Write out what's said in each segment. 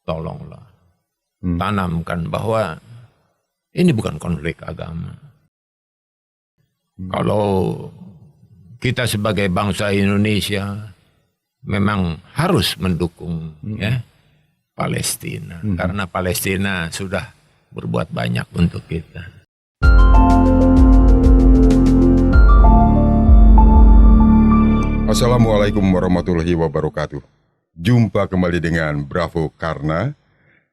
tolonglah tanamkan bahwa ini bukan konflik agama. Kalau kita sebagai bangsa Indonesia memang harus mendukung ya Palestina, karena Palestina sudah berbuat banyak untuk kita. Assalamualaikum warahmatullahi wabarakatuh. Jumpa kembali dengan Bravo Karna,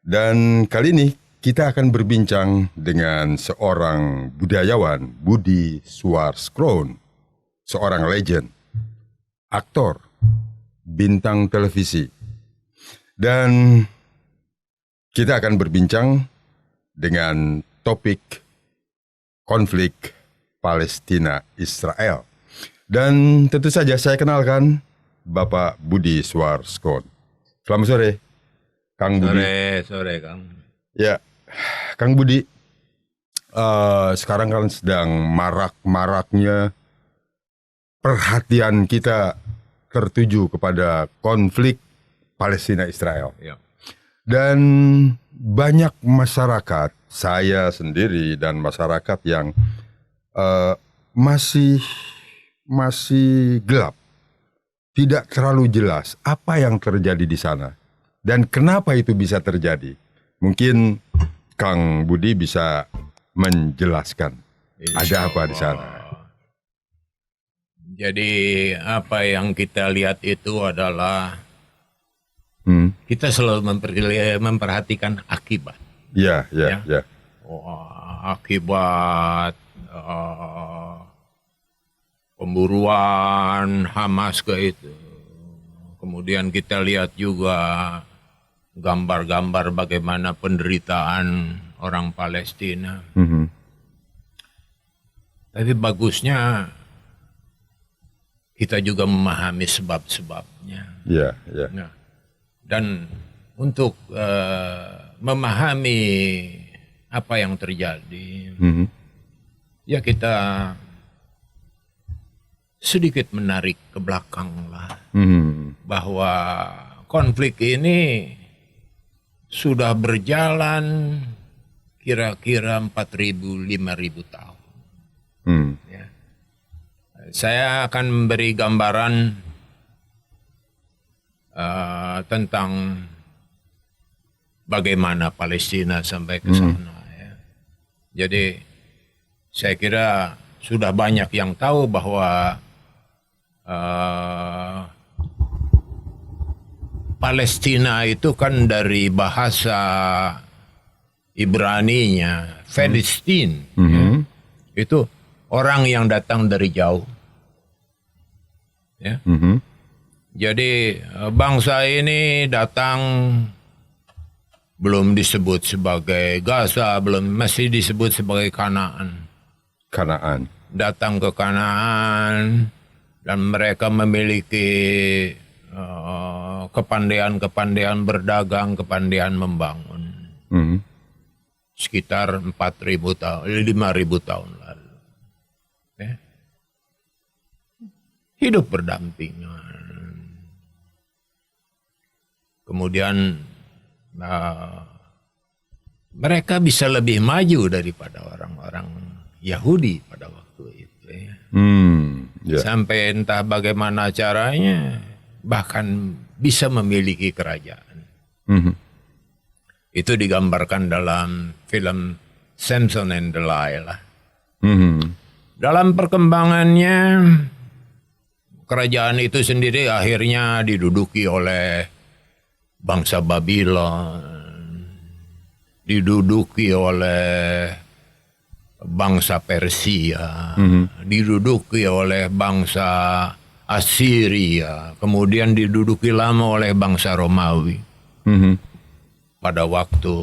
dan kali ini kita akan berbincang dengan seorang budayawan, Budi Swarskroon, seorang legend, aktor, bintang televisi. Dan kita akan berbincang dengan topik konflik Palestina-Israel. Dan tentu saja saya kenalkan Bapak Budi Swarskroon. Selamat sore, Kang Budi. Sore, Kang. Ya, Kang Budi, sekarang kan sedang marak-maraknya perhatian kita tertuju kepada konflik Palestina-Israel. Ya. Dan banyak masyarakat, saya sendiri dan masyarakat yang masih gelap, tidak terlalu jelas apa yang terjadi di sana dan kenapa itu bisa terjadi. Mungkin Kang Budi bisa menjelaskan ada apa di sana. Jadi apa yang kita lihat itu adalah kita selalu memperhatikan akibat. Ya. Akibat pemburuan Hamas ke itu. Kemudian kita lihat juga gambar-gambar bagaimana penderitaan orang Palestina. Tapi bagusnya kita juga memahami sebab-sebabnya. Ya. Nah, dan untuk memahami apa yang terjadi, ya kita sedikit menarik ke belakang lah, bahwa konflik ini sudah berjalan kira-kira 4.000-5.000 tahun. Ya. Saya akan memberi gambaran tentang bagaimana Palestina sampai ke sana. Ya. Jadi saya kira sudah banyak yang tahu bahwa Palestina itu kan dari bahasa Ibraninya, Filistin, ya. Itu orang yang datang dari jauh. Ya. Jadi bangsa ini datang belum disebut sebagai Gaza, masih disebut sebagai Kanaan. Datang ke Kanaan dan mereka memiliki kepandaian berdagang, kepandaian membangun. Sekitar 4.000 tahun, 5.000 tahun lalu. Ya. Hidup berdampingan. Kemudian mereka bisa lebih maju daripada orang-orang Yahudi pada waktu itu. Ya. Sampai entah bagaimana caranya, bahkan bisa memiliki kerajaan. Itu digambarkan dalam film Samson and Delilah. Dalam perkembangannya, kerajaan itu sendiri akhirnya diduduki oleh bangsa Babylon, diduduki oleh bangsa Persia, diduduki oleh bangsa Assyria, kemudian diduduki lama oleh bangsa Romawi. Pada waktu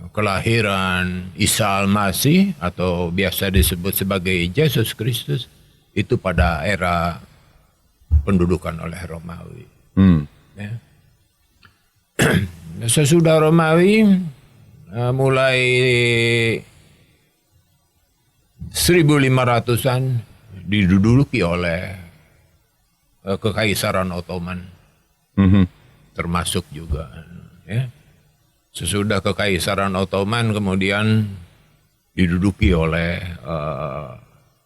kelahiran Isa Al-Masih atau biasa disebut sebagai Yesus Kristus, itu pada era pendudukan oleh Romawi. Ya. Sesudah Romawi mulai 1500-an diduduki oleh Kekaisaran Ottoman, termasuk juga Ya. Sesudah Kekaisaran Ottoman kemudian diduduki oleh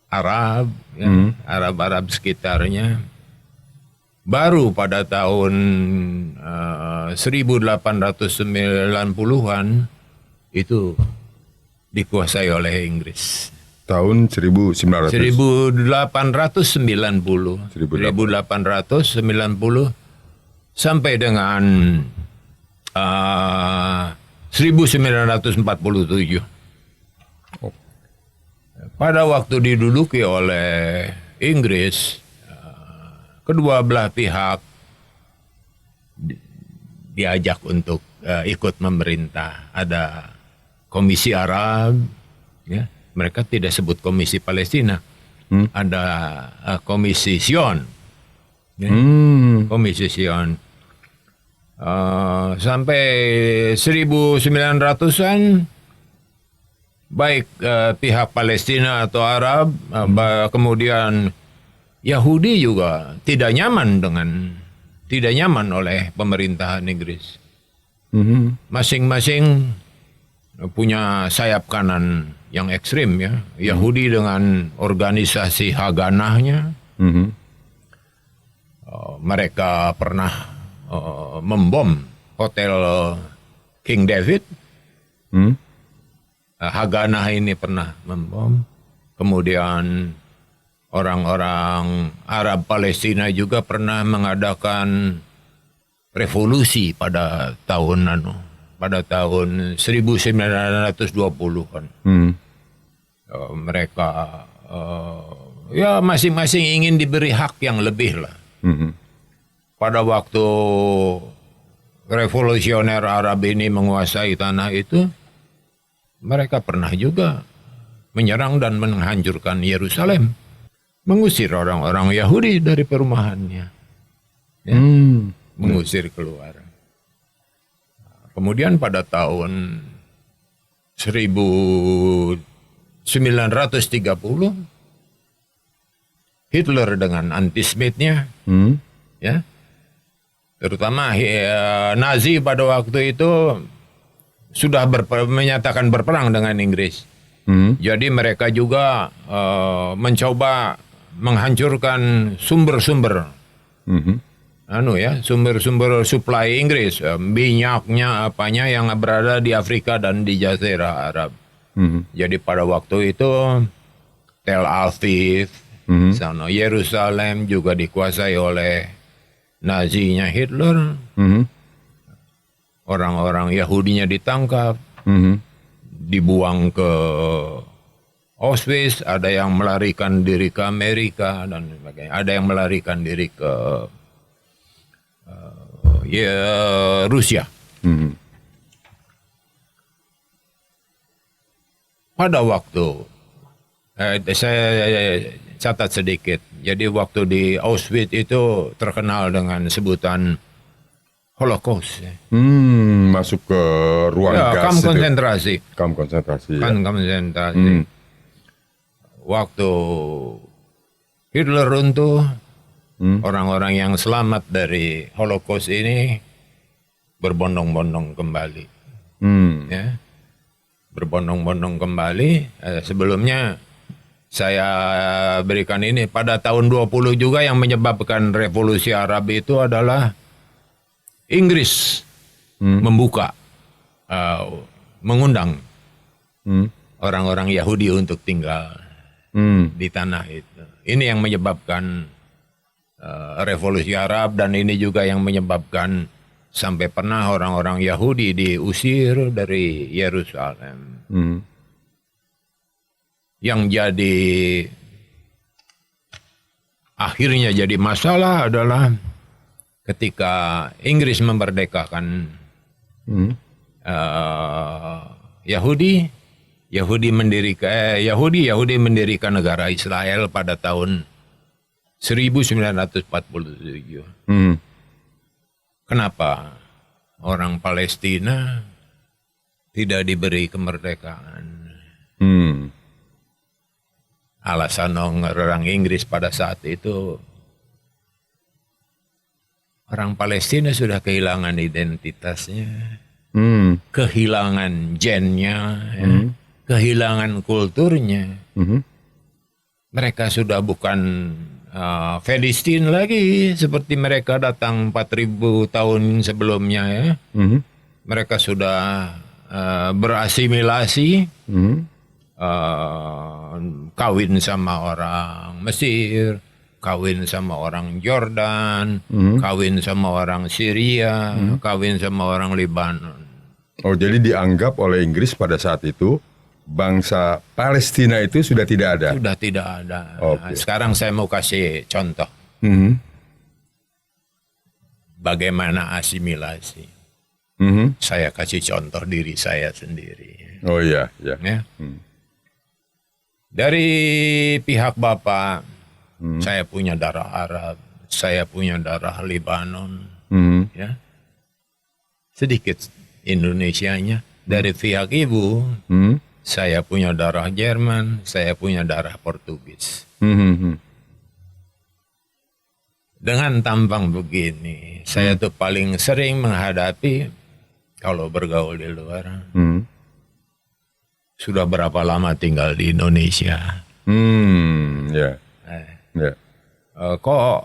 Arab, ya, Arab-Arab sekitarnya. Baru pada tahun 1890-an itu dikuasai oleh Inggris. Tahun 1900. 1890 sampai dengan 1947. Pada waktu diduduki oleh Inggris, kedua belah pihak diajak untuk ikut memerintah. Ada Komisi Arab, ya, mereka tidak sebut Komisi Palestina. Ada Komisi Sion, ya, Komisi Sion. Sampai 1900-an baik pihak Palestina atau Arab, kemudian Yahudi juga tidak nyaman oleh pemerintahan Inggris. Masing-masing punya sayap kanan yang ekstrim, ya. Yahudi dengan organisasi Haganahnya, mereka pernah membom hotel King David. Haganah ini pernah membom. Kemudian orang-orang Arab Palestina juga pernah mengadakan revolusi pada tahun 1920-an. Mereka ya masing-masing ingin diberi hak yang lebih lah. Pada waktu revolusioner Arab ini menguasai tanah itu, mereka pernah juga menyerang dan menghancurkan Yerusalem, mengusir orang-orang Yahudi dari perumahannya, ya, mengusir keluar. Kemudian pada tahun 1930, Hitler dengan antisemitisnya, ya, terutama Nazi pada waktu itu sudah menyatakan berperang dengan Inggris. Jadi mereka juga mencoba menghancurkan sumber-sumber, sumber-sumber supply Inggris, minyaknya, apanya yang berada di Afrika dan di Jazirah Arab. Jadi pada waktu itu Tel Aviv, sana Yerusalem juga dikuasai oleh Nazinya Hitler. Orang-orang Yahudinya ditangkap, dibuang ke Auschwitz, ada yang melarikan diri ke Amerika dan sebagainya. Ada yang melarikan diri ke Rusia. Pada waktu saya catat sedikit. Jadi waktu di Auschwitz itu terkenal dengan sebutan Holocaust. Masuk ke ruang gas. Kamp konsentrasi. Kamp konsentrasi. Kamp konsentrasi. Waktu Hitler runtuh, orang-orang yang selamat dari Holocaust ini berbondong-bondong kembali. Ya. Berbondong-bondong kembali. Sebelumnya saya berikan ini, pada tahun 20 juga yang menyebabkan revolusi Arab itu adalah Inggris membuka, mengundang orang-orang Yahudi untuk tinggal di tanah itu. Ini yang menyebabkan revolusi Arab, dan ini juga yang menyebabkan sampai pernah orang-orang Yahudi diusir dari Yerusalem. Yang jadi akhirnya jadi masalah adalah ketika Inggris memerdekakan Yahudi mendirikan negara Israel pada tahun 1947. Kenapa orang Palestina tidak diberi kemerdekaan? Alasan orang Inggris pada saat itu, Orang Palestina sudah kehilangan identitasnya, kehilangan gennya, ya, kehilangan kulturnya. Mereka sudah bukan Filistin lagi seperti mereka datang 4.000 tahun sebelumnya, ya. Mereka sudah berasimilasi, kawin sama orang Mesir, kawin sama orang Jordan, kawin sama orang Syria, kawin sama orang Lebanon. Oh, jadi dianggap oleh Inggris pada saat itu bangsa Palestina itu sudah tidak ada. Sudah tidak ada. Okay. Sekarang saya mau kasih contoh. Bagaimana asimilasi. Saya kasih contoh diri saya sendiri. Oh iya, iya. Ya. Dari pihak bapak, saya punya darah Arab, saya punya darah Lebanon, ya. Sedikit Indonesianya. Dari pihak ibu, saya punya darah Jerman, saya punya darah Portugis. Dengan tampang begini, saya tuh paling sering menghadapi kalau bergaul di luar. Sudah berapa lama tinggal di Indonesia? Kok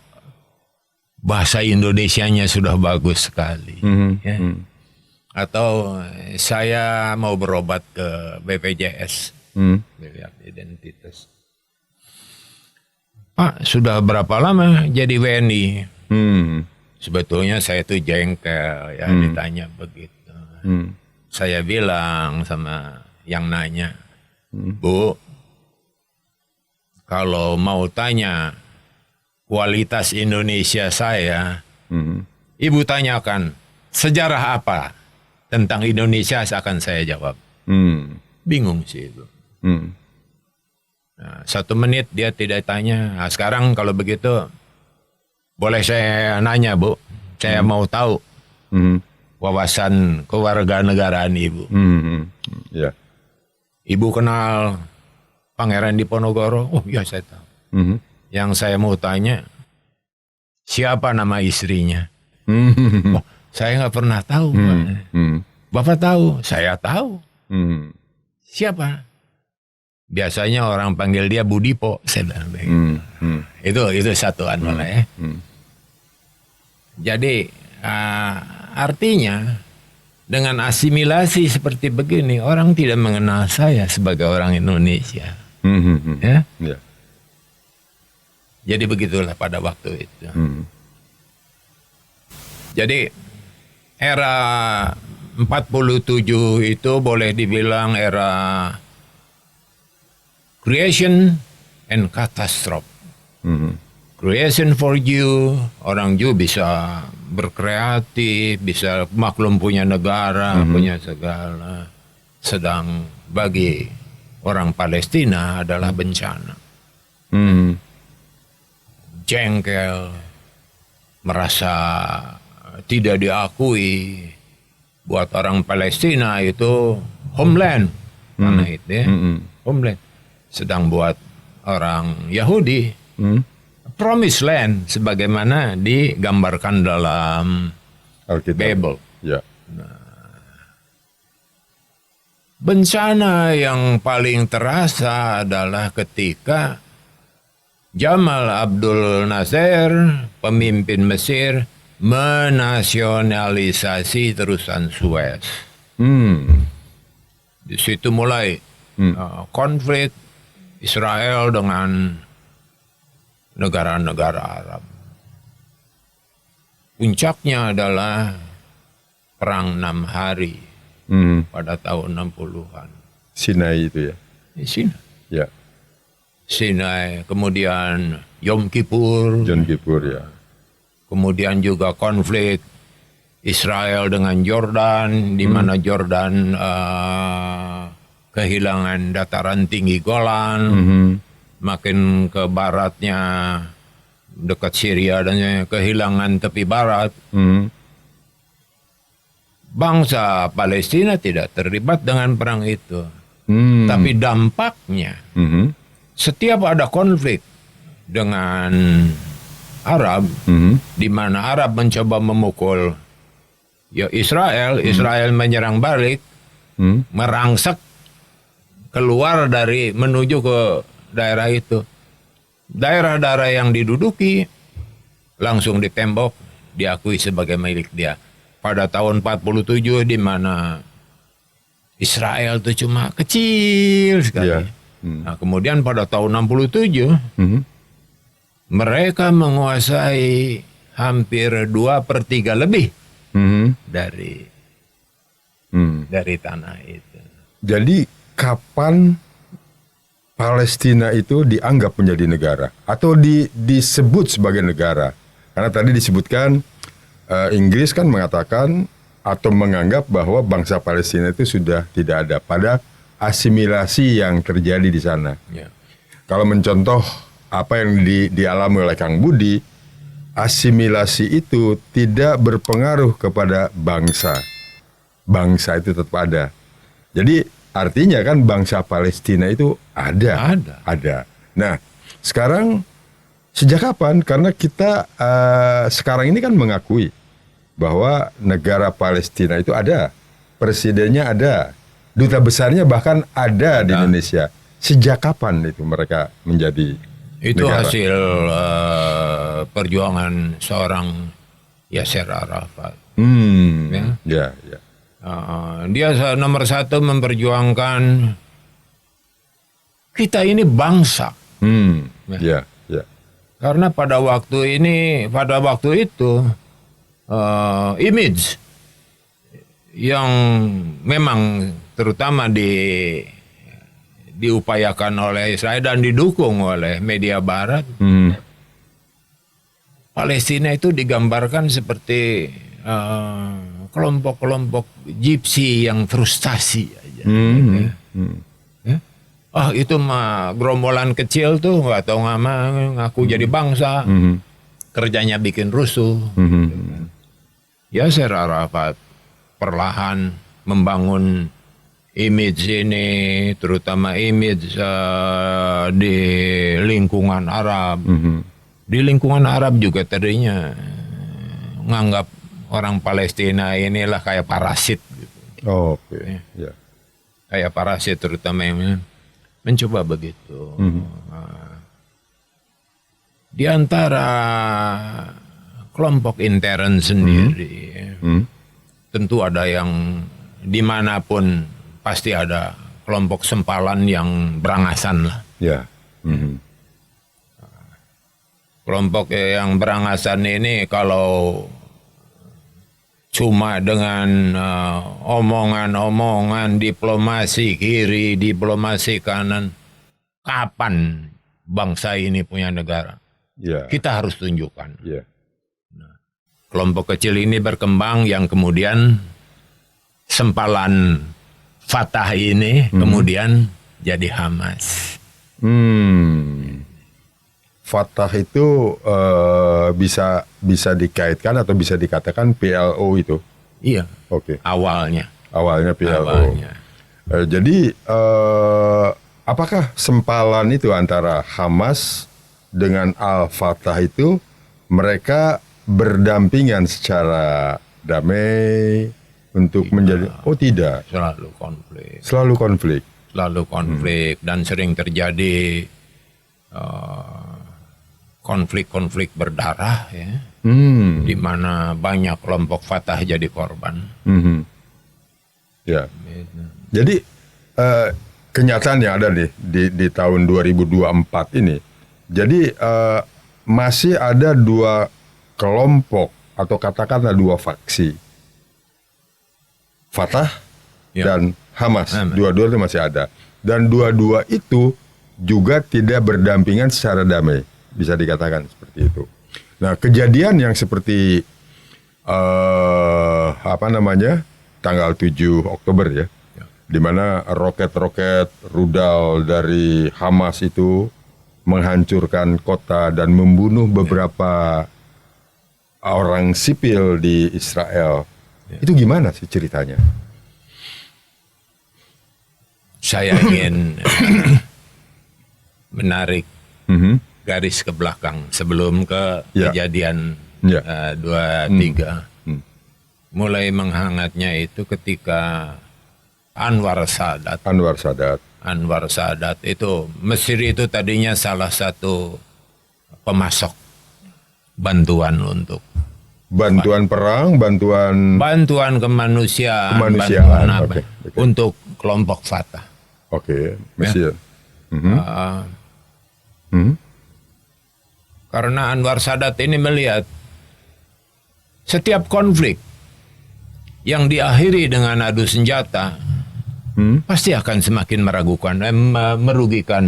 bahasa Indonesianya sudah bagus sekali? Ya? Atau saya mau berobat ke BPJS, lihat identitas. Pak, sudah berapa lama jadi WNI? Sebetulnya saya tuh jengkel ya ditanya begitu. Saya bilang sama yang nanya, Bu, kalau mau tanya kualitas Indonesia saya, Ibu tanyakan sejarah apa tentang Indonesia, akan saya jawab. Bingung sih itu. Nah, 1 menit dia tidak tanya. Nah, sekarang kalau begitu, boleh saya nanya, Bu? Saya mau tahu wawasan kewarganegaraan Ibu. Yeah. Ibu kenal Pangeran Diponegoro? Oh iya, saya tahu. Yang saya mau tanya, siapa nama istrinya? Oh, saya nggak pernah tahu. Bapak tahu? Saya tahu. Siapa? Biasanya orang panggil dia Budipo. Saya bilang begitu. Itu satuan malah ya. Jadi artinya dengan asimilasi seperti begini, orang tidak mengenal saya sebagai orang Indonesia. Ya? Yeah. Jadi begitulah pada waktu itu. Jadi era 47 itu boleh dibilang era creation and catastrophe. Creation for Jew, orang Jew bisa berkreatif, bisa maklum punya negara, punya segala. Sedang bagi orang Palestina adalah bencana. Jengkel, merasa tidak diakui. Buat orang Palestina itu homeland, karena itu ya, homeland. Sedang buat orang Yahudi, promised land, sebagaimana digambarkan dalam Bible. Yeah. Bencana yang paling terasa adalah ketika Jamal Abdul Nasser, pemimpin Mesir, menasionalisasi terusan Suez. Di situ mulai konflik Israel dengan negara-negara Arab. Puncaknya adalah perang 6 hari pada tahun 60-an. Sinai itu ya? Sinai. Ya. Sinai, kemudian Yom Kippur. Yom Kippur ya. Kemudian juga konflik Israel dengan Jordan, di mana Jordan kehilangan dataran tinggi Golan, makin ke baratnya dekat Syria dan kehilangan tepi barat. Bangsa Palestina tidak terlibat dengan perang itu, tapi dampaknya setiap ada konflik dengan Arab, di mana Arab mencoba memukul Israel, Israel menyerang balik, merangsek keluar menuju ke daerah itu. Daerah-daerah yang diduduki langsung ditembok, diakui sebagai milik dia. Pada tahun 47 di mana Israel itu cuma kecil sekali. Nah, kemudian pada tahun 67 mereka menguasai hampir 2/3 lebih dari tanah itu. Jadi kapan Palestina itu dianggap menjadi negara atau disebut sebagai negara? Karena tadi disebutkan Inggris kan mengatakan atau menganggap bahwa bangsa Palestina itu sudah tidak ada pada asimilasi yang terjadi di sana. Ya. Kalau mencontoh apa yang dialami oleh Kang Budi, asimilasi itu tidak berpengaruh kepada bangsa. Bangsa itu tetap ada. Jadi artinya kan bangsa Palestina itu ada. Nah, sekarang sejak kapan? Karena kita sekarang ini kan mengakui bahwa negara Palestina itu ada, presidennya ada, duta besarnya bahkan ada di Indonesia. Sejak kapan itu mereka menjadi itu negara? Hasil perjuangan seorang Yasser Arafat. Ya. Dia nomor satu memperjuangkan kita ini bangsa. Ya. Karena pada waktu itu image yang memang terutama diupayakan oleh Israel dan didukung oleh media Barat, Palestina itu digambarkan seperti kelompok-kelompok Gypsy yang frustasi aja. Itu mah gerombolan kecil tuh nggak tahu ngaku jadi bangsa, kerjanya bikin rusuh. Yasser Arafat perlahan membangun image ini, terutama image di lingkungan Arab. Di lingkungan Arab juga tadinya nganggap orang Palestina inilah kayak parasit. Gitu. Oke. Ya. Kayak parasit, terutama yang mencoba begitu. Di antara kelompok intern sendiri, tentu ada yang dimanapun pasti ada kelompok sempalan yang berangasan lah. Ya. Kelompok yang berangasan ini kalau cuma dengan omongan-omongan diplomasi kiri, diplomasi kanan, kapan bangsa ini punya negara? Ya. Kita harus tunjukkan. Ya. Kelompok kecil ini berkembang yang kemudian sempalan Fatah ini kemudian jadi Hamas. Fatah itu bisa dikaitkan atau bisa dikatakan PLO itu. Iya. Oke. Awalnya PLO. Jadi apakah sempalan itu antara Hamas dengan Al-Fatah itu mereka berdampingan secara damai untuk menjadi tidak. Selalu konflik dan sering terjadi konflik berdarah ya. Di mana banyak kelompok Fatah jadi korban. Ya. Jadi kenyataan yang ada di tahun 2024 ini. Jadi masih ada dua kelompok atau katakanlah dua faksi, Fatah dan Hamas. Dua-dua itu masih ada. Dan dua-dua itu juga tidak berdampingan secara damai. Bisa dikatakan seperti itu. Nah, kejadian yang seperti tanggal 7 Oktober ya. Di mana roket-roket rudal dari Hamas itu menghancurkan kota dan membunuh beberapa orang sipil di Israel. Itu gimana sih ceritanya? Saya ingin menarik garis ke belakang sebelum ke Ya. kejadian Ya. 23. Mulai menghangatnya itu ketika Anwar Sadat. Anwar Sadat itu, Mesir itu tadinya salah satu pemasok bantuan untuk Bantuan perang, bantuan kemanusiaan, Kemanusiaan, bantuan apa, oke. untuk kelompok Fatah. Mesir. Karena Anwar Sadat ini melihat setiap konflik yang diakhiri dengan adu senjata pasti akan semakin merugikan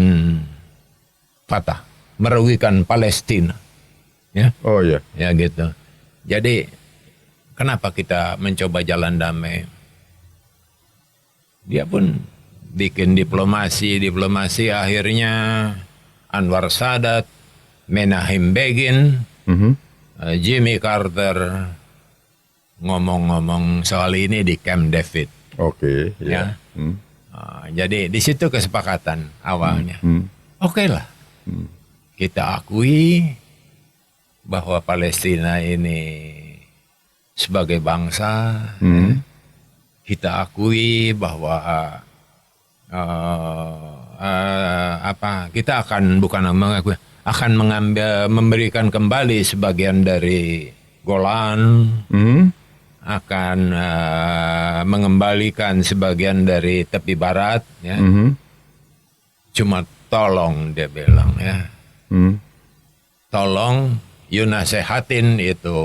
Fatah, merugikan Palestina. Ya. Oh ya. Ya gitu. Jadi kenapa kita mencoba jalan damai? Dia pun bikin diplomasi akhirnya Anwar Sadat, Menachem Begin, Jimmy Carter ngomong-ngomong soal ini di Camp David. Oke. Ya. Jadi di situ kesepakatan awalnya. Oke lah. Kita akui bahwa Palestina ini sebagai bangsa, kita akui bahwa kita akan memberikan kembali sebagian dari Golan, akan mengembalikan sebagian dari tepi barat, ya. Cuma tolong, dia bilang, ya, tolong you nasehatin itu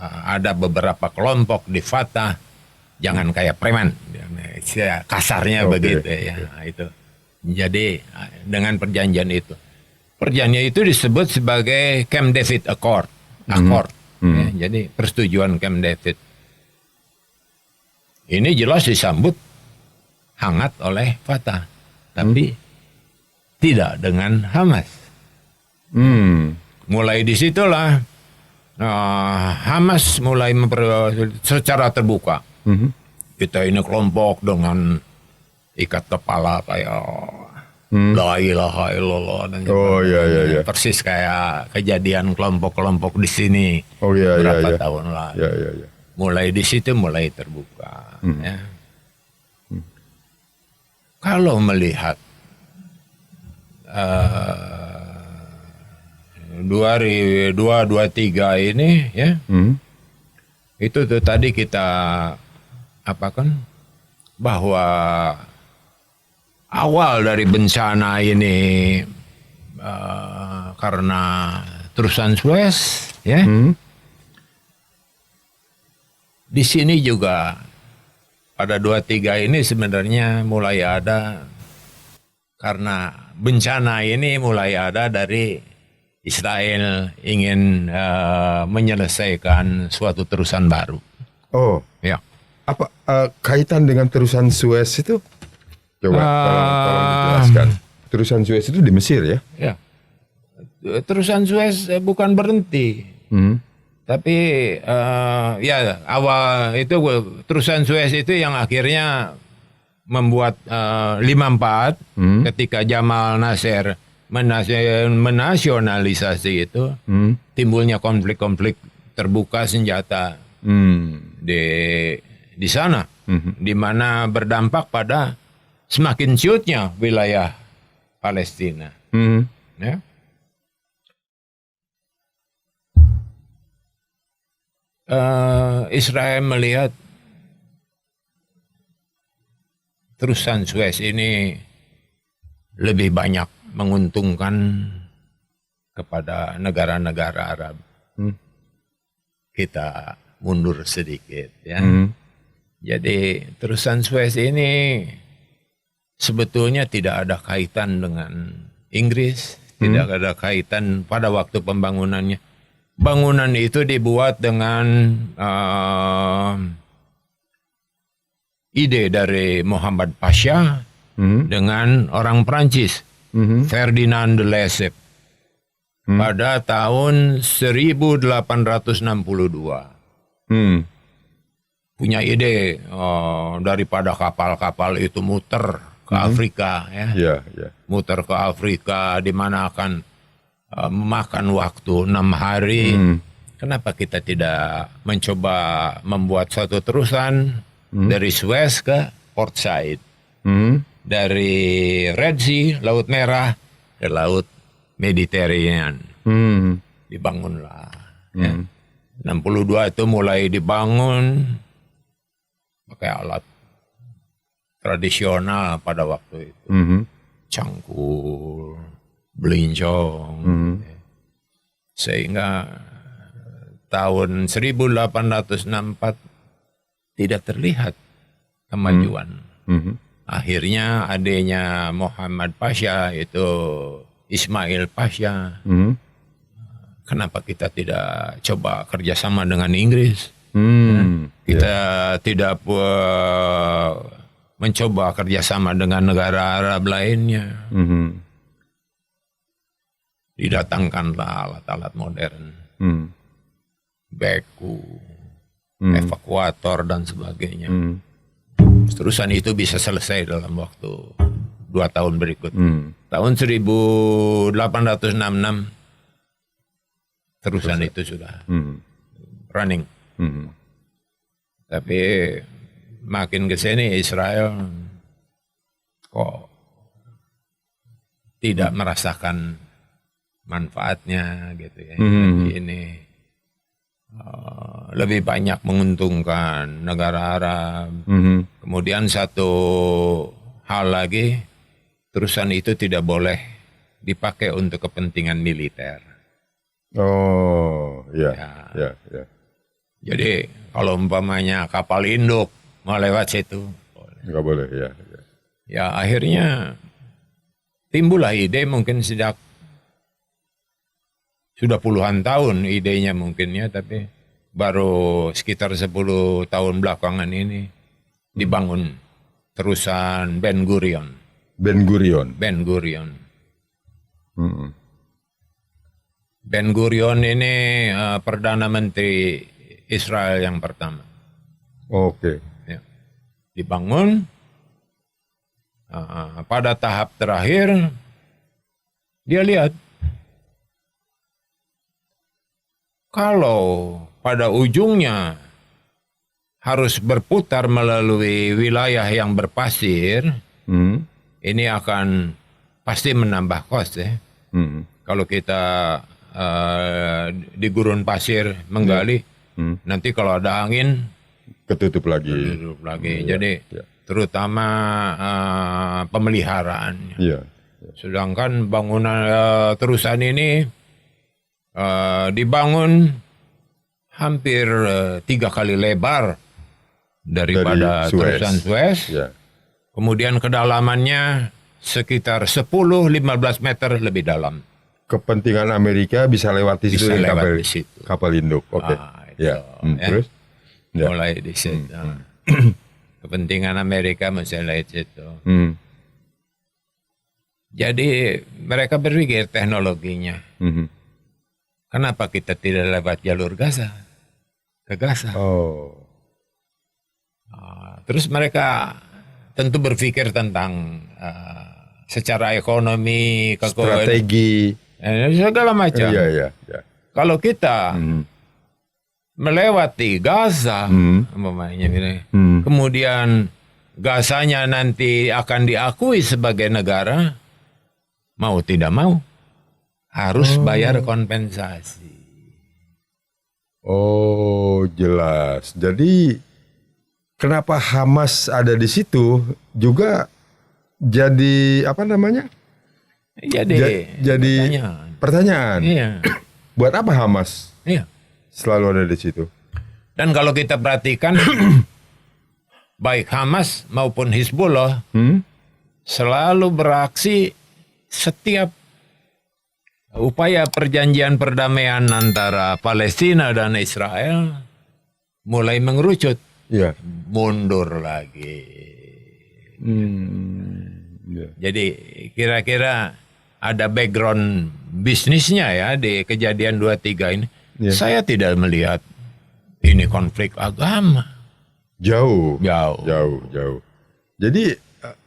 ada beberapa kelompok di Fatah, jangan kayak preman, kasarnya begitu ya. Itu. Jadi dengan perjanjian itu disebut sebagai Camp David Accord. Ya, jadi persetujuan Camp David. Ini jelas disambut hangat oleh Fatah, tapi tidak dengan Hamas. Mulai disitulah Hamas mulai secara terbuka. Kita ini kelompok dengan ikat kepala kayak la ilaha illallah dan persis kayak kejadian kelompok-kelompok di sini berapa tahun lalu. Mulai di situ mulai terbuka. Ya. Kalau melihat 223 ini, ya, itu tuh tadi kita bahwa awal dari bencana ini karena terusan Suez, ya. Di sini juga pada 23 ini sebenarnya mulai ada karena bencana ini mulai ada dari Israel ingin menyelesaikan suatu terusan baru. Oh, ya. Apa kaitan dengan terusan Suez itu? Coba tolong dijelaskan. Terusan Suez itu di Mesir, ya? Ya. Terusan Suez bukan berhenti, tapi ya awal itu terusan Suez itu yang akhirnya membuat 54 ketika Jamal Nasser menasionalisasi itu, timbulnya konflik-konflik terbuka senjata di sana, di mana berdampak pada semakin ciutnya wilayah Palestina. Ya. Israel melihat terusan Suez ini lebih banyak menguntungkan kepada negara-negara Arab. Kita mundur sedikit, ya. Jadi terusan Suez ini sebetulnya tidak ada kaitan dengan Inggris, tidak ada kaitan pada waktu pembangunannya. Bangunan itu dibuat dengan ide dari Muhammad Pasha dengan orang Prancis, Ferdinand de Lesseps, pada tahun 1862. Punya ide daripada kapal-kapal itu muter ke Afrika, ya. Muter ke Afrika, di mana akan memakan waktu 6 hari. Kenapa kita tidak mencoba membuat suatu terusan dari Suez ke Port Said, dari Red Sea, Laut Merah ke Laut Mediterranean. Dibangunlah. Ya. 62 itu mulai dibangun pakai alat tradisional pada waktu itu. Cangkul, belincong. Sehingga tahun 1864 tidak terlihat kemajuan. Akhirnya adanya Muhammad Pasha, itu Ismail Pasha. Kenapa kita tidak coba kerjasama dengan Inggris? Kita tidak mencoba kerjasama dengan negara Arab lainnya. Didatangkanlah alat-alat modern. Beku, evakuator dan sebagainya. Terusan itu bisa selesai dalam waktu 2 tahun berikut. Tahun 1866 terusan itu sudah running. Tapi makin ke sini Israel kok tidak merasakan manfaatnya gitu ya. Ini lebih banyak menguntungkan negara Arab. Kemudian satu hal lagi, terusan itu tidak boleh dipakai untuk kepentingan militer. Oh, ya. Jadi kalau umpamanya kapal induk mau lewat situ, nggak boleh, ya. Ya akhirnya timbullah ide, mungkin sejak sudah puluhan tahun idenya mungkin ya, tapi baru sekitar 10 tahun belakangan ini dibangun terusan Ben Gurion. Ben Gurion ini Perdana Menteri Israel yang pertama. Oke. Ya. Dibangun. Pada tahap terakhir, dia lihat kalau pada ujungnya harus berputar melalui wilayah yang berpasir, ini akan pasti menambah kos ya. Kalau kita di gurun pasir menggali, nanti kalau ada angin ketutup lagi. Jadi terutama pemeliharaan. Sedangkan bangunan terusan ini dibangun hampir 3 kali lebar daripada terusan Suez. Kemudian kedalamannya sekitar 10-15 meter lebih dalam. Kepentingan Amerika bisa lewat di situ, kapal induk. Oke. Terus mulai di situ. Kepentingan Amerika masih lewat situ. Jadi mereka berpikir teknologinya. Kenapa kita tidak lewat jalur Gaza? Ke Gaza. Terus mereka tentu berpikir tentang secara ekonomi, strategi, segala macam. Kalau kita melewati Gaza, kemudian Gazanya nanti akan diakui sebagai negara, mau tidak mau harus bayar kompensasi. Oh, jelas. Jadi kenapa Hamas ada di situ juga jadi apa namanya? Jadi pertanyaan. Buat apa Hamas? Selalu ada di situ. Dan kalau kita perhatikan, baik Hamas maupun Hizbullah selalu beraksi setiap upaya perjanjian perdamaian antara Palestina dan Israel mulai mengerucut, mundur lagi. Jadi kira-kira ada background bisnisnya ya di kejadian 23 ini. Saya tidak melihat ini konflik agama. Jauh. Jadi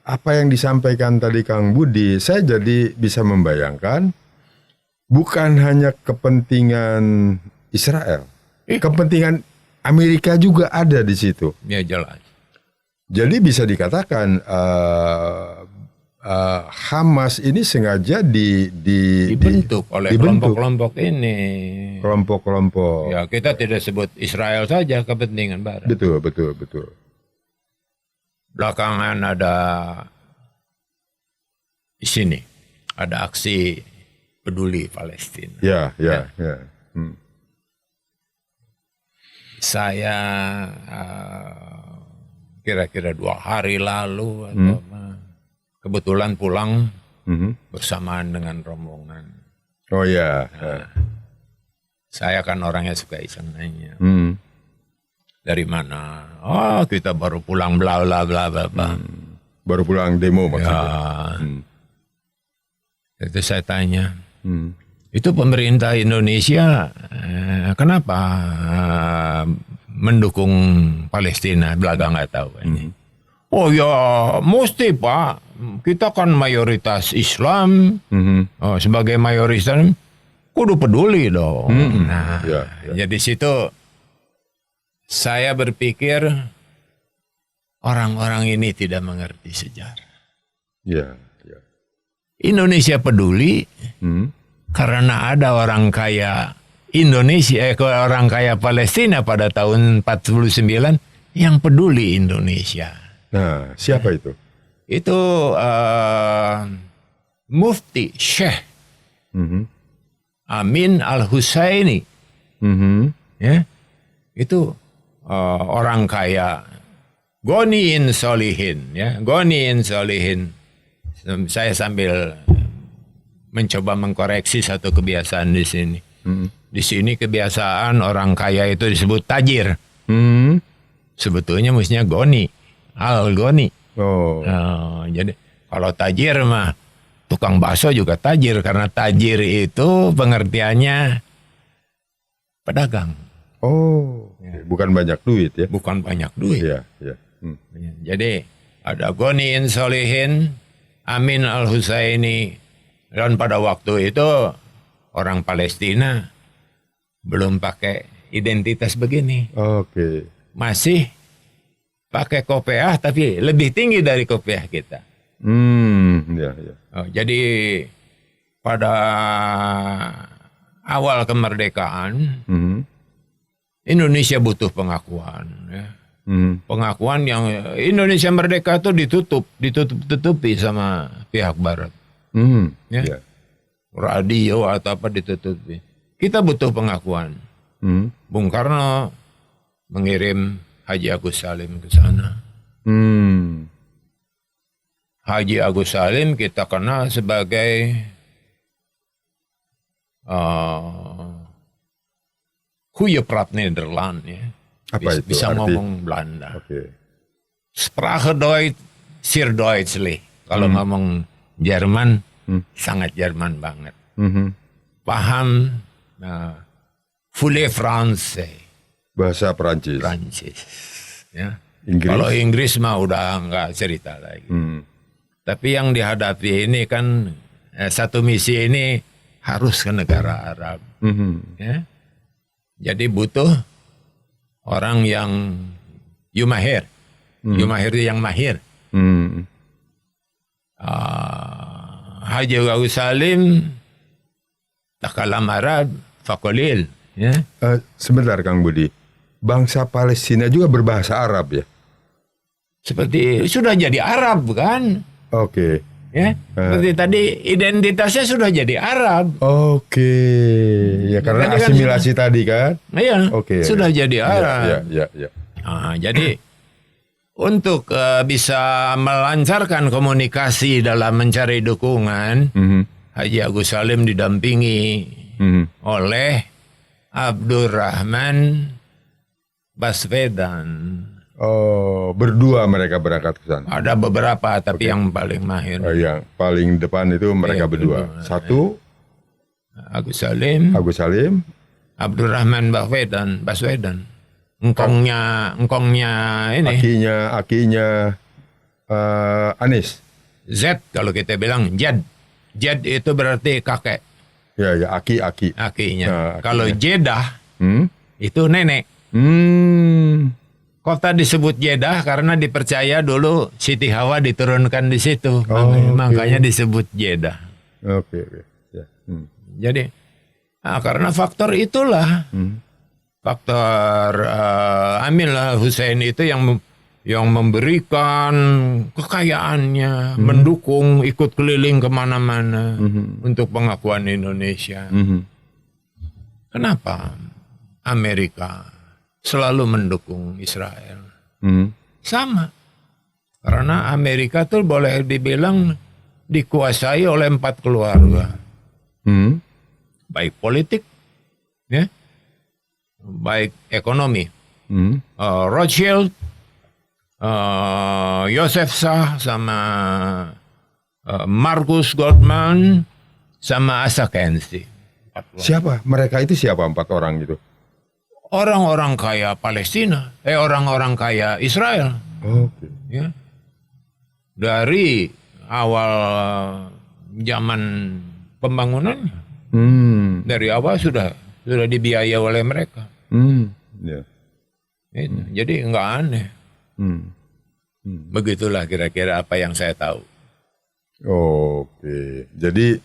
apa yang disampaikan tadi Kang Budi, saya jadi bisa membayangkan bukan hanya kepentingan Israel, kepentingan Amerika juga ada di situ. Ya jelas. Jadi bisa dikatakan Hamas ini sengaja dibentuk oleh kelompok-kelompok ini. Kelompok-kelompok. Ya, kita tidak sebut Israel saja, kepentingan Barat. Betul. Belakangan ada di sini ada aksi peduli Palestina. Ya. Saya kira-kira 2 hari lalu atau kebetulan pulang bersamaan dengan rombongan. Oh ya. Saya kan orangnya suka iseng nanya. Dari mana? Oh, kita baru pulang bla bla bla bla. Baru pulang demo maksudnya. Ya. Itu saya tanya. Itu pemerintah Indonesia kenapa mendukung Palestina? Belaga nggak tahu. Oh ya, mesti Pak. Kita kan mayoritas Islam. Sebagai mayoritas Islam, kudu peduli dong. Nah, jadi situ saya berpikir orang-orang ini tidak mengerti sejarah. Ya. Indonesia peduli karena ada orang kaya Indonesia, orang kaya Palestina pada tahun 49 yang peduli Indonesia. Nah, siapa itu? Itu Mufti Syekh Amin Al-Husaini. Ya, itu orang kaya Goniin Solihin, ya, Goniin Solihin. Saya sambil mencoba mengkoreksi satu kebiasaan di sini. Di sini kebiasaan orang kaya itu disebut tajir. Sebetulnya mestinya Goni, Al-Goni. Jadi kalau tajir mah tukang bakso juga tajir, karena tajir itu pengertiannya pedagang. Bukan banyak duit ya? Bukan banyak duit. Ya. Jadi ada Goniin Solihin, Amin Al-Husaini, dan pada waktu itu orang Palestina belum pakai identitas begini. Masih pakai kopiah, tapi lebih tinggi dari kopiah kita. Jadi pada awal kemerdekaan, Indonesia butuh pengakuan. Ya. Pengakuan yang Indonesia merdeka itu ditutupi sama pihak Barat. Ya. Radio atau apa ditutupi. Kita butuh pengakuan. Bung Karno mengirim Haji Agus Salim ke sana. Haji Agus Salim kita kenal sebagai goeie praat Nederland, ya. Apa itu bisa arti? Ngomong Belanda. Sprache Deutsch, sehr deutlich. Kalau ngomong Jerman, sangat Jerman banget. Paham voulez français. Bahasa Prancis. Ya. Inggris? Kalau Inggris mah udah nggak cerita lagi. Tapi yang dihadapi ini kan satu misi ini harus ke negara Arab. Ya. Jadi butuh orang yang mahir itu yang mahir. Haji Agus Salim takalam Arab fakolil. Ya. Sebentar Kang Budi, bangsa Palestina juga berbahasa Arab ya? Seperti sudah jadi Arab kan? Ya, seperti tadi identitasnya sudah jadi Arab. Ya karena Tadi kan asimilasi tadi kan? Iya, sudah jadi Arab. Ya. Jadi untuk bisa melancarkan komunikasi dalam mencari dukungan, Haji Agus Salim didampingi oleh Abdurrahman Baswedan. Berdua mereka berangkat ke sana. Ada beberapa, tapi yang paling mahir. Yang paling depan itu mereka berdua. Satu Agus Salim, Abdurrahman Baswedan. Engkongnya ini. Akinya Anis. Z kalau kita bilang Jad. Jad itu berarti kakek. Ya, ya, aki. akinya. Nah, Kalau Jeddah itu nenek. Kota disebut Jeddah karena dipercaya dulu Siti Hawa diturunkan di situ. Makanya disebut Jeddah. Oke. Ya. Jadi karena faktor itulah, faktor Amil Hussein itu yang memberikan kekayaannya, mendukung, ikut keliling kemana-mana untuk pengakuan Indonesia. Kenapa Amerika selalu mendukung Israel? Sama, karena Amerika tuh boleh dibilang dikuasai oleh 4 keluarga, baik politik, ya, baik ekonomi. Rothschild, Joseph Shah, sama Marcus Goldman, sama Asa Kensi. Siapa? Mereka itu siapa 4 orang gitu? Orang-orang kaya Palestina, orang-orang kaya Israel. Oke. Ya. Dari awal zaman pembangunannya, dari awal sudah dibiayai oleh mereka. Ya. Jadi nggak aneh. Begitulah kira-kira apa yang saya tahu. Oke, jadi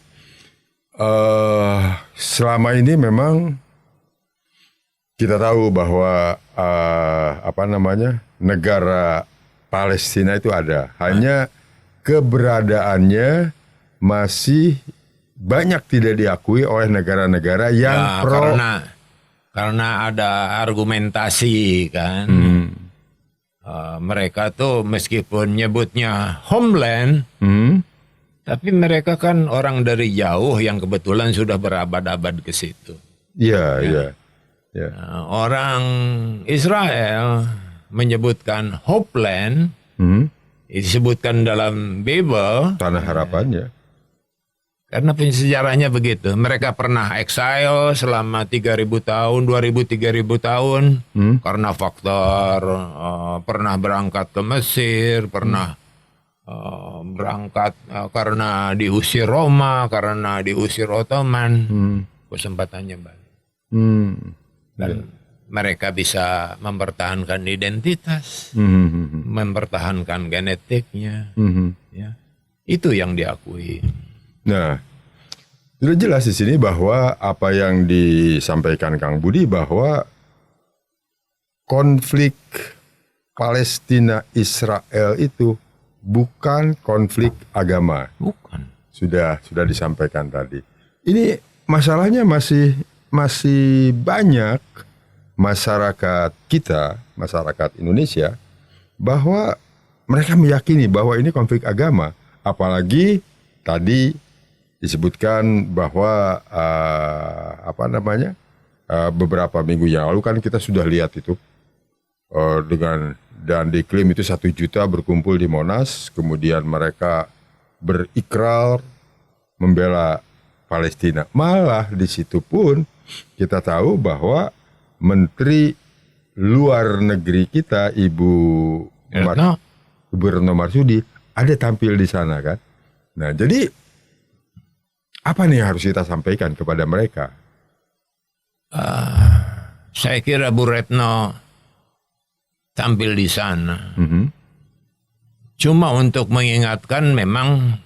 selama ini memang kita tahu bahwa negara Palestina itu ada, hanya keberadaannya masih banyak tidak diakui oleh negara-negara yang pro. Karena ada argumentasi kan. Mereka tuh meskipun nyebutnya homeland, tapi mereka kan orang dari jauh yang kebetulan sudah berabad-abad ke situ. Iya. Orang Israel menyebutkan hopeland, disebutkan dalam Bible, Tanah Harapannya. Karena sejarahnya begitu. Mereka pernah exile selama 3.000 tahun, 2.000, 3.000 tahun. Karena faktor pernah berangkat ke Mesir, pernah berangkat karena diusir Roma, karena diusir Ottoman. Kesempatannya balik. Dan mereka bisa mempertahankan identitas, mempertahankan genetiknya. Ya. Itu yang diakui. Nah, sudah jelas di sini bahwa apa yang disampaikan Kang Budi bahwa konflik Palestina Israel itu bukan konflik agama. Bukan. Sudah disampaikan tadi. Ini masalahnya masih banyak masyarakat kita, masyarakat Indonesia, bahwa mereka meyakini bahwa ini konflik agama, apalagi tadi disebutkan bahwa beberapa minggu yang lalu kan kita sudah lihat itu dan diklaim itu 1 juta berkumpul di Monas, kemudian mereka berikrar membela Palestina. Malah di situ pun kita tahu bahwa Menteri Luar Negeri kita Ibu Retno Marsudi ada tampil di sana kan. Nah, jadi apa nih yang harus kita sampaikan kepada mereka? Saya kira Bu Retno tampil di sana. Cuma untuk mengingatkan memang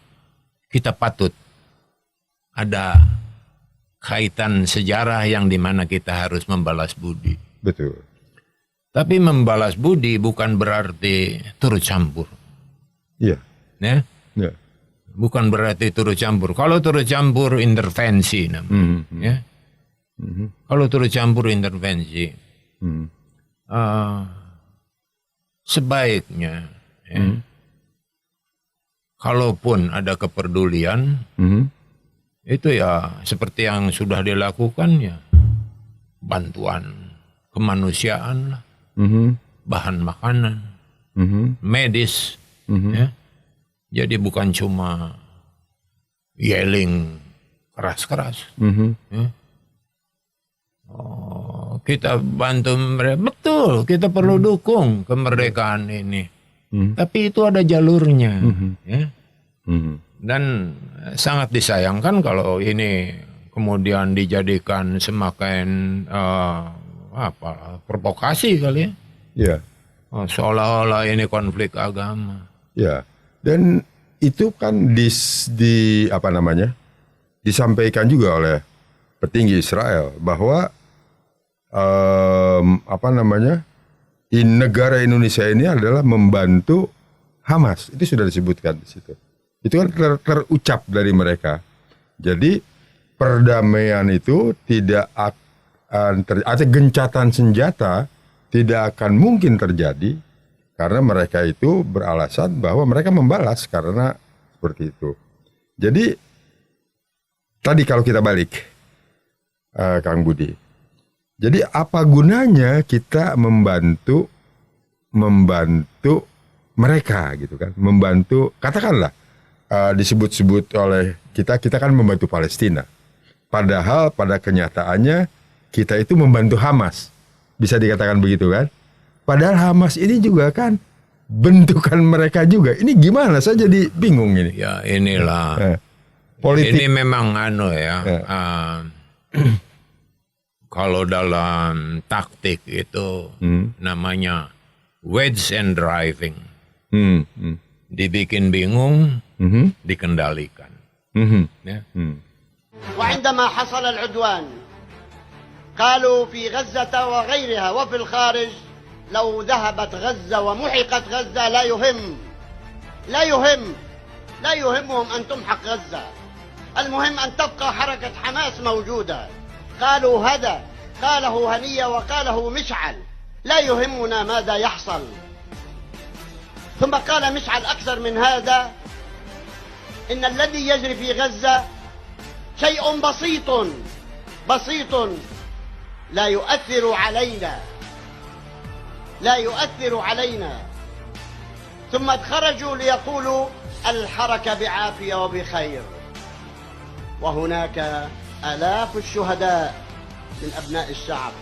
kita patut ada kaitan sejarah yang dimana kita harus membalas budi. Betul. Tapi membalas budi bukan berarti turut campur. Iya. Ya? Ya. Bukan berarti turut campur. Kalau turut campur intervensi namanya. Ya? Kalau turut campur intervensi. Sebaiknya kalaupun ada kepedulian, itu ya seperti yang sudah dilakukan ya, bantuan kemanusiaan lah, bahan makanan, medis, ya. Jadi bukan cuma yelling keras-keras. Ya. Kita bantu mereka, betul, kita perlu dukung kemerdekaan ini. Tapi itu ada jalurnya. Ya. Dan sangat disayangkan kalau ini kemudian dijadikan semakin provokasi kali ya. Ya. Seolah-olah ini konflik agama. Ya. Dan itu kan disampaikan juga oleh petinggi Israel bahwa negara Indonesia ini adalah membantu Hamas. Itu sudah disebutkan di situ. Itu kan terucap dari mereka. Jadi perdamaian itu tidak akan atau gencatan senjata tidak akan mungkin terjadi karena mereka itu beralasan bahwa mereka membalas karena seperti itu. Jadi tadi kalau kita balik, Kang Budi, jadi apa gunanya kita membantu mereka gitu kan? Membantu, katakanlah disebut-sebut oleh kita kan membantu Palestina. Padahal pada kenyataannya kita itu membantu Hamas. Bisa dikatakan begitu kan? Padahal Hamas ini juga kan bentukan mereka juga. Ini gimana? Saya jadi bingung ini. Ya inilah. Politik. Ini memang kalau dalam taktik itu namanya wedge and driving. Dibikin bingung, dikendalikan. Ya. وعندما حصل العدوان قالوا في غزة وغيرها وفي الخارج لو ذهبت غزة ومحقت غزة لا يهمهم أن تمحق غزة، المهم أن تبقى حركة حماس موجودة. قالوا هذا قاله هنية وقاله مشعل، لا يهمنا ماذا يحصل. ثم قال مشعل أكثر من هذا، إن الذي يجري في غزة شيء بسيط لا يؤثر علينا. ثم خرجوا ليقولوا الحركة بعافية وبخير، وهناك آلاف الشهداء من أبناء الشعب،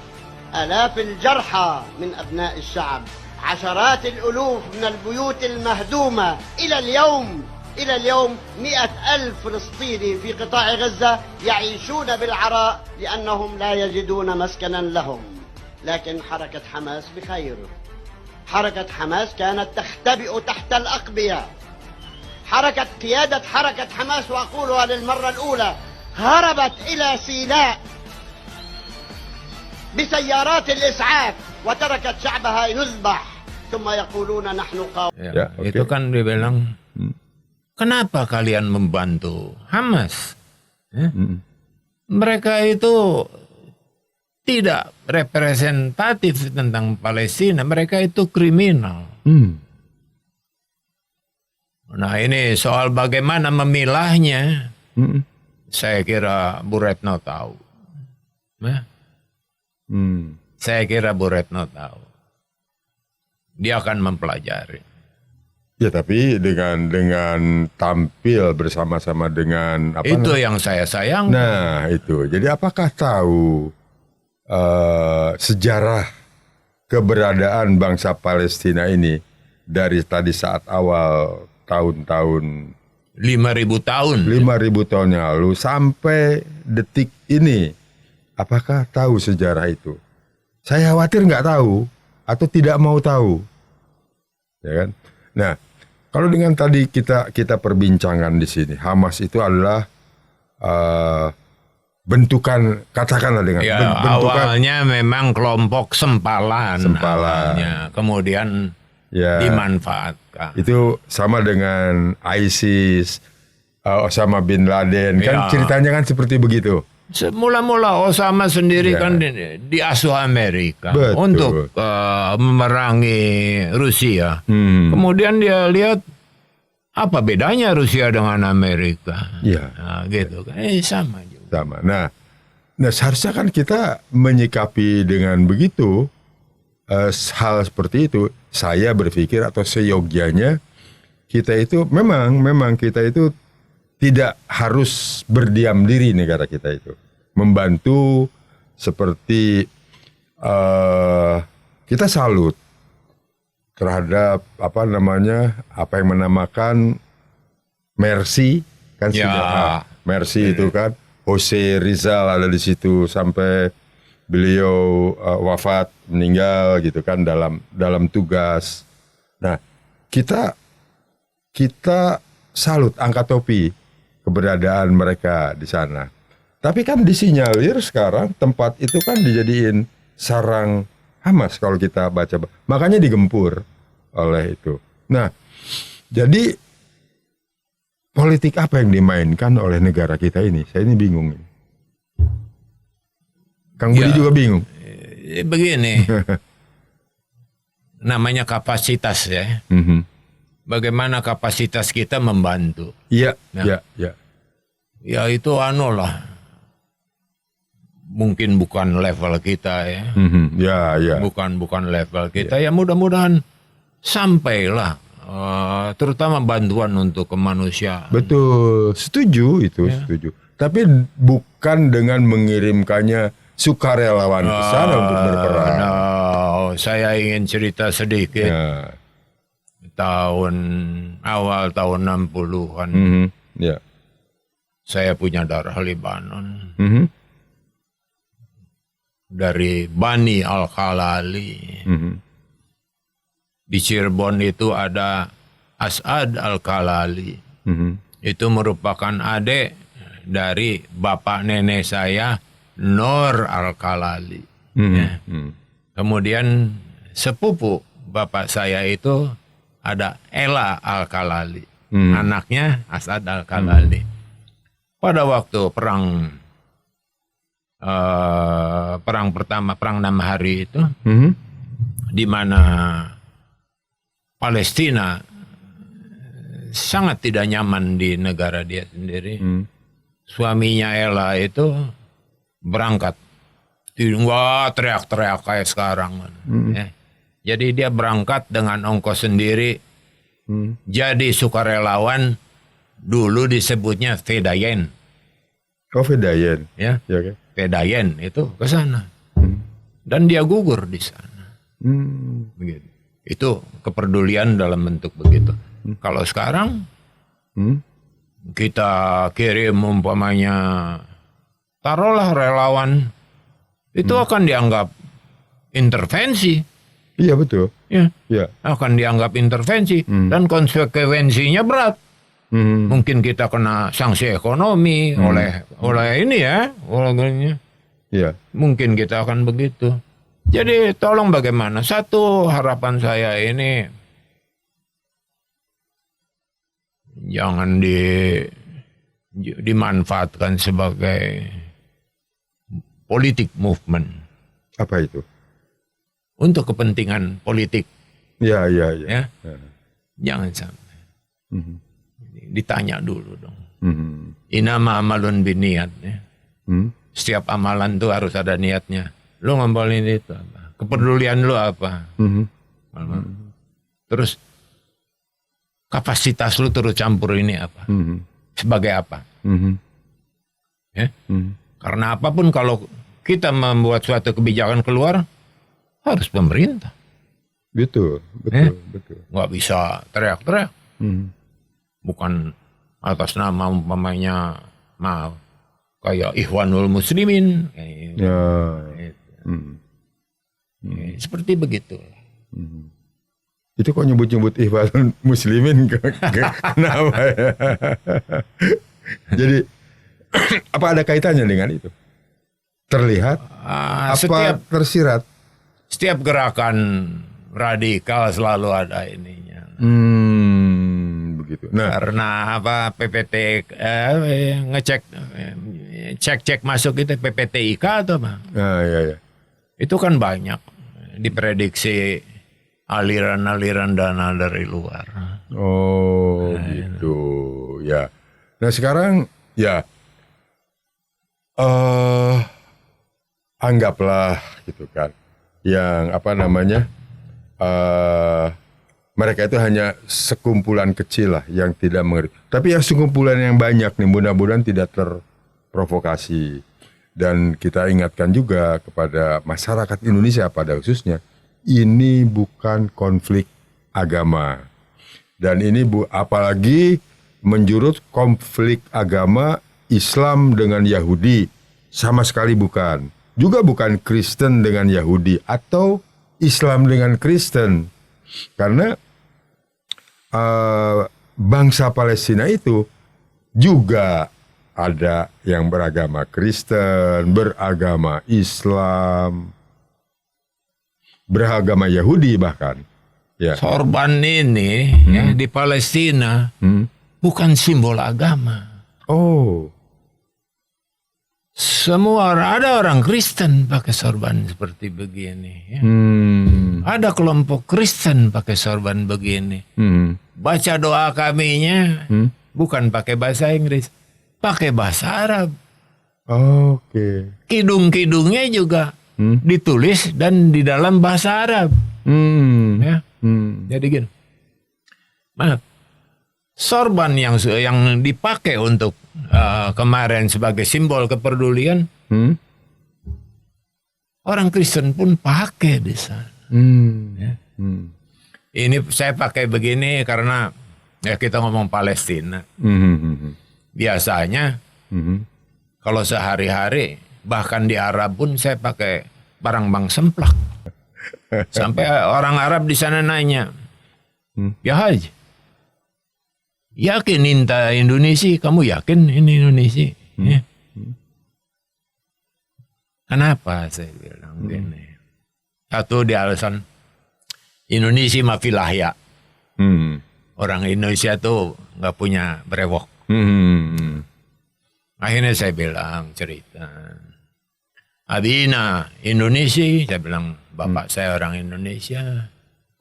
آلاف الجرحى من أبناء الشعب، عشرات الألوف من البيوت المهدومة. إلى اليوم 100,000 فلسطيني في قطاع غزة يعيشون بالعراء لأنهم لا يجدون مسكنا لهم. لكن حركة حماس بخير. حركة حماس كانت تختبئ تحت الأقبية. قيادة حركة حماس، وأقولها للمرة الأولى، هربت إلى سيناء بسيارات الإسعاف وتركت شعبها يذبح ثم يقولون نحن قوم. Ya, itu kan dibilang, kenapa kalian membantu Hamas? Mereka itu tidak representatif tentang Palestina, mereka itu kriminal. Nah ini soal bagaimana memilahnya, saya kira Bu Retno tahu. Saya kira Bu Retno tahu. Dia akan mempelajari. Ya tapi dengan tampil bersama-sama dengan apa? Itu yang saya sayang. Nah itu. Jadi apakah tahu sejarah keberadaan bangsa Palestina ini dari tadi saat awal tahun-tahun 5.000 tahun. 5.000 tahun yang lalu sampai detik ini, apakah tahu sejarah itu? Saya khawatir nggak tahu atau tidak mau tahu, ya kan? Nah, kalau dengan tadi kita perbincangkan di sini, Hamas itu adalah bentukan, katakanlah dengan bentukan, awalnya memang kelompok sempalan. Awalnya. Kemudian dimanfaatkan. Itu sama dengan ISIS, Osama bin Laden, kan ceritanya kan seperti begitu. Mula-mula Osama sendiri kan diasuh Amerika untuk memerangi Rusia. Kemudian dia lihat apa bedanya Rusia dengan Amerika. Nah, gitu kan. Sama juga. Sama. Nah seharusnya kan kita menyikapi dengan begitu hal seperti itu. Saya berpikir atau seyogyanya kita itu memang kita itu tidak harus berdiam diri, negara kita itu membantu seperti kita salut terhadap apa yang menamakan Mercy kan sudah Mercy itu kan Jose Rizal ada di situ sampai beliau wafat, meninggal gitu kan dalam tugas. Nah, kita salut, angkat topi keberadaan mereka di sana. Tapi kan disinyalir sekarang tempat itu kan dijadiin sarang Hamas kalau kita baca. Makanya digempur oleh itu. Nah, jadi politik apa yang dimainkan oleh negara kita ini? Saya ini bingung. Kang Budi juga bingung. Begini, namanya kapasitas ya. Bagaimana kapasitas kita membantu? Iya, Nah. iya. Ya itu lah. Mungkin bukan level kita ya. Ya. Bukan level kita. Ya mudah-mudahan sampailah. Terutama bantuan untuk kemanusiaan. Betul, setuju itu, setuju. Tapi bukan dengan mengirimkannya sukarelawan ke sana untuk berperang. Saya ingin cerita sedikit. Ya. Awal tahun 60-an. Ya. Saya punya darah Lebanon. Dari Bani Al-Khalali. Di Cirebon itu ada As'ad Al-Khalali. Itu merupakan adik dari bapak nenek saya, Nur Al-Khalali. Ya. Kemudian sepupu bapak saya itu ada Ela Al-Khalali. Anaknya As'ad Al-Khalali. Pada waktu perang pertama, perang 6 hari itu, di mana Palestina sangat tidak nyaman di negara dia sendiri. Suaminya Ella itu berangkat, wah teriak-teriak kayak sekarang. Ya. Jadi dia berangkat dengan ongkos sendiri, jadi sukarelawan, dulu disebutnya Fedayen. Oh, Fedayen. Ya, Ya, Fedayen itu ke sana. Dan dia gugur di sana. Begitu. Itu kepedulian dalam bentuk begitu. Kalau sekarang kita kirim umpamanya, taruhlah relawan, itu akan dianggap intervensi. Iya betul. Ya, Ya. akan dianggap intervensi dan konsekuensinya berat. Mungkin kita kena sanksi ekonomi oleh ini ya, oleh Iya. mungkin kita akan begitu. Jadi tolong bagaimana? Satu harapan saya ini, jangan dimanfaatkan sebagai politik movement Apa itu? untuk kepentingan politik. Ya. Ya, jangan sampai. Ditanya dulu dong. Inama amalun biniat. Ya. Setiap amalan tuh harus ada niatnya. Lu ngomongin itu apa? Kepedulian lu apa? Terus kapasitas lu turut campur ini apa? Sebagai apa? Ya? Karena apapun kalau kita membuat suatu kebijakan keluar, harus pemerintah. Betul. Nggak bisa teriak-teriak. Bukan atas nama umpamanya kayak Ikhwanul Muslimin. Ya. Seperti begitu. Itu kok nyebut-nyebut Ikhwanul Muslimin kenapa ya? Jadi apa ada kaitannya dengan itu? Terlihat apa tersirat? Setiap gerakan radikal selalu ada ininya. Begitu. Nah, Karena apa PPT cek masuk itu PPTIK atau apa? ya. Itu kan banyak diprediksi aliran-aliran dana dari luar. Oh, gitu. Ya. Nah, sekarang ya anggaplah gitu kan. Yang apa namanya? Mereka itu hanya sekumpulan kecil lah yang tidak mengerti. Tapi yang sekumpulan yang banyak nih mudah-mudahan tidak terprovokasi. Dan kita ingatkan juga kepada masyarakat Indonesia pada khususnya, ini bukan konflik agama. Dan ini apalagi menjurus konflik agama Islam dengan Yahudi, sama sekali bukan. Juga bukan Kristen dengan Yahudi atau Islam dengan Kristen. Karena bangsa Palestina itu juga ada yang beragama Kristen, beragama Islam, beragama Yahudi bahkan. Ya. Sorban ini ya, di Palestina bukan simbol agama. Oh. Semua ada orang Kristen pakai sorban seperti begini. Ya. Ada kelompok Kristen pakai sorban begini. Baca doa kaminya bukan pakai bahasa Inggris, pakai bahasa Arab. Oke. Kidung-kidungnya juga ditulis dan di dalam bahasa Arab. Ya. Jadi gini, maaf, sorban yang dipakai untuk kemarin sebagai simbol kepedulian, orang Kristen pun pakai di sana. Ya. Ini saya pakai begini karena ya kita ngomong Palestina. Biasanya kalau sehari-hari bahkan di Arab pun saya pakai barang bang semplak. Sampai orang Arab di sana nanya, ya Haji, yakin Inta Indonesia? Kamu yakin ini Indonesia? Ya. Kenapa saya bilang gini? Satu di alasan Indonesia mafilahya. Orang Indonesia tuh nggak punya brewok. Akhirnya saya bilang cerita. Abina Indonesia, saya bilang bapak saya orang Indonesia.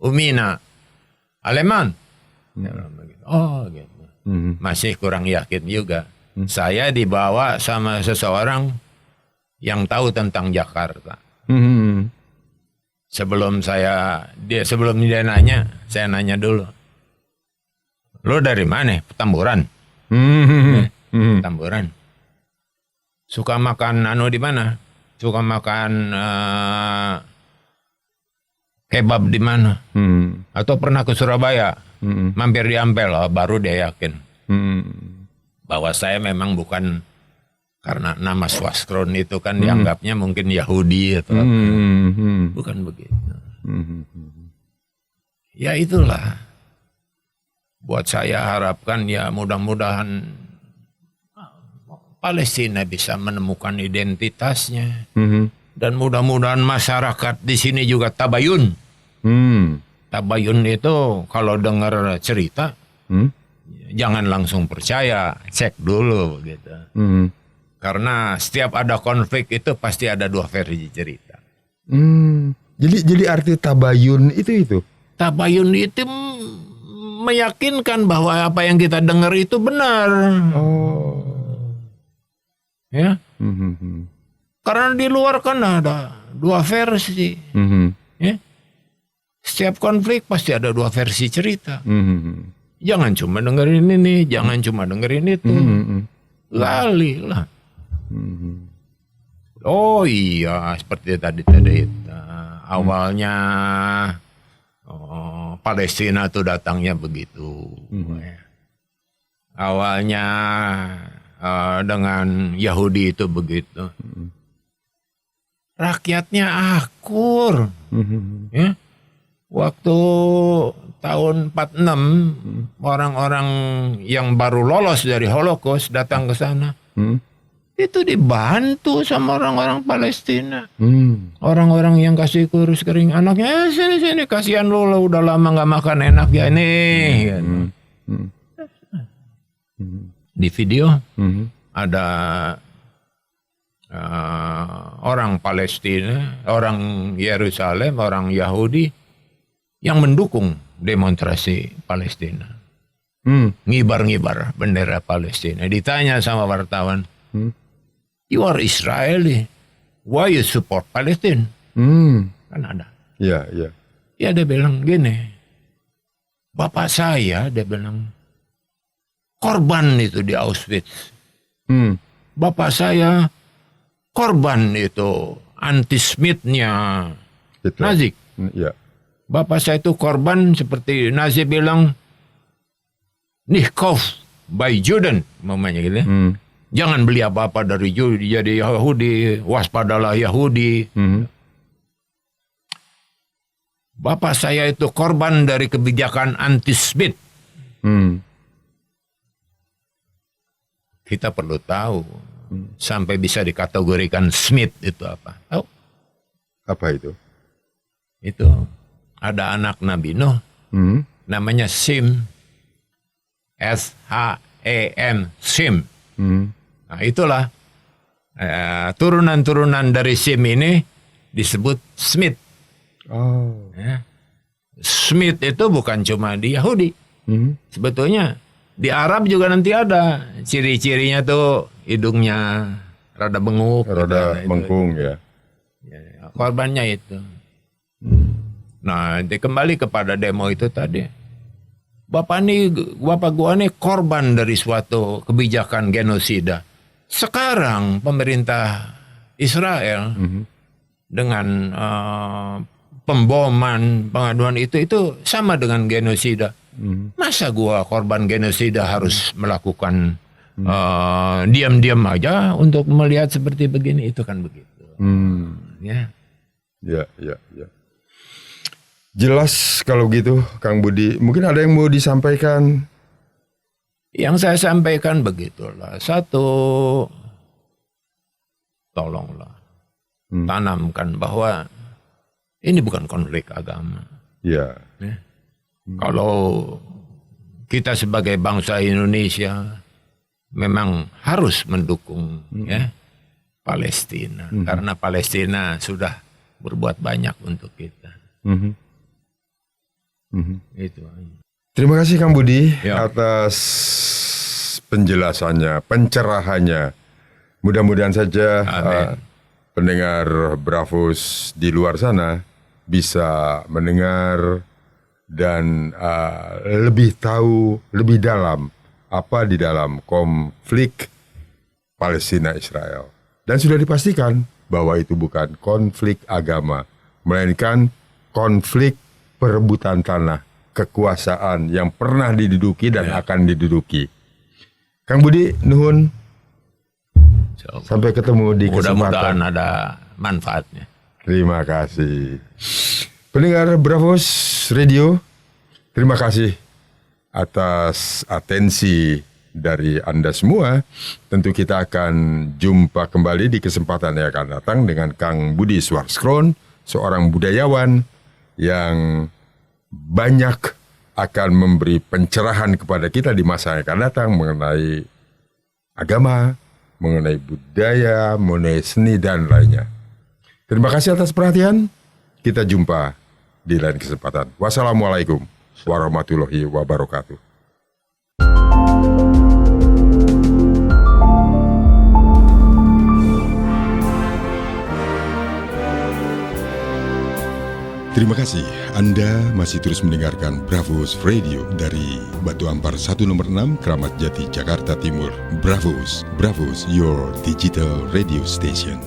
Umina Aleman. Oh gitu. Masih kurang yakin juga. Saya dibawa sama seseorang yang tahu tentang Jakarta. Sebelum dia nanya, saya nanya dulu. Lo dari mana? Petamburan. Petamburan. Suka makan di mana? Suka makan kebab di mana? Atau pernah ke Surabaya? Mampir di Ampel, baru dia yakin bahwa saya memang bukan karena nama Swaskron itu kan dianggapnya mungkin Yahudi atau apa. Bukan begitu. Ya itulah. Buat saya harapkan ya mudah-mudahan Palestina bisa menemukan identitasnya. Dan mudah-mudahan masyarakat di sini juga tabayun. Tabayun itu kalau dengar cerita, jangan langsung percaya, cek dulu gitu. Karena setiap ada konflik itu pasti ada dua versi cerita. Jadi arti tabayun itu? Tabayun itu meyakinkan bahwa apa yang kita dengar itu benar. Ya. Karena di luar kan ada dua versi. Ya. Setiap konflik pasti ada dua versi cerita. Jangan cuma dengerin ini, jangan cuma dengerin itu. Lali lah. Oh iya, seperti tadi awalnya Palestina tuh datangnya begitu. Awalnya dengan Yahudi itu begitu. Rakyatnya akur. Ya. Waktu tahun 46 orang-orang yang baru lolos dari Holocaust datang ke sana. Itu dibantu sama orang-orang Palestina. Orang-orang yang kasih kurus kering anaknya, sini kasihan lo udah lama nggak makan enak ya ini. Di video ada orang Palestina, orang Yerusalem, orang Yahudi yang mendukung demonstrasi Palestina. Ngibar-ngibar bendera Palestina. Ditanya sama wartawan, you are Israeli, why you support Palestine? Kan ada. Iya. Ya dia bilang gini, bapak saya, dia bilang, korban itu di Auschwitz. Bapak saya korban itu antisemitisnya Nazi. Ya. Bapak saya itu korban seperti Nazi bilang Nichkauf by Juden, mamanya gitu. Jangan beli apa-apa dari jadi Yahudi, waspadalah Yahudi. Bapak saya itu korban dari kebijakan anti-Smith. Kita perlu tahu sampai bisa dikategorikan Smith itu apa? Tahu? Apa itu? Itu ada anak Nabi Nuh, namanya Sim, S-H-E-M, Sim. Nah, itulah turunan-turunan dari Sim ini disebut Smith. Ya. Smith itu bukan cuma di Yahudi, sebetulnya di Arab juga nanti ada ciri-cirinya tuh, hidungnya rada benguk, rada bengkung ya. Korbannya itu. Nah, kembali kepada demo itu tadi. Bapak gua nih korban dari suatu kebijakan genosida. Sekarang pemerintah Israel dengan pemboman, pengaduan itu sama dengan genosida. Masa gua korban genosida harus melakukan diam-diam aja untuk melihat seperti begini? Itu kan begitu. Ya. Jelas kalau gitu, Kang Budi. Mungkin ada yang mau disampaikan? Yang saya sampaikan begitulah. Satu, tolonglah tanamkan bahwa ini bukan konflik agama. Ya. Kalau kita sebagai bangsa Indonesia memang harus mendukung Palestina, karena Palestina sudah berbuat banyak untuk kita. Itu. Terima kasih Kang Budi atas penjelasannya, pencerahannya. Mudah-mudahan saja pendengar Bravos di luar sana bisa mendengar dan lebih tahu lebih dalam apa di dalam konflik Palestina-Israel. Dan sudah dipastikan bahwa itu bukan konflik agama, melainkan konflik perebutan tanah, kekuasaan yang pernah diduduki dan akan diduduki. Kang Budi, nuhun. Sampai ketemu di kesempatan. Mudah-mudahan ada manfaatnya. Terima kasih. Pendengar Bravos Radio, terima kasih atas atensi dari Anda semua. Tentu kita akan jumpa kembali di kesempatan yang akan datang dengan Kang Budi Swarskron, seorang budayawan yang banyak akan memberi pencerahan kepada kita di masa yang akan datang mengenai agama, mengenai budaya, mengenai seni dan lainnya. Terima kasih atas perhatian. Kita jumpa di lain kesempatan. Wassalamualaikum warahmatullahi wabarakatuh. Terima kasih Anda masih terus mendengarkan Bravos Radio dari Batu Ampar 1 nomor 6 Kramat Jati Jakarta Timur. Bravos, your digital radio station.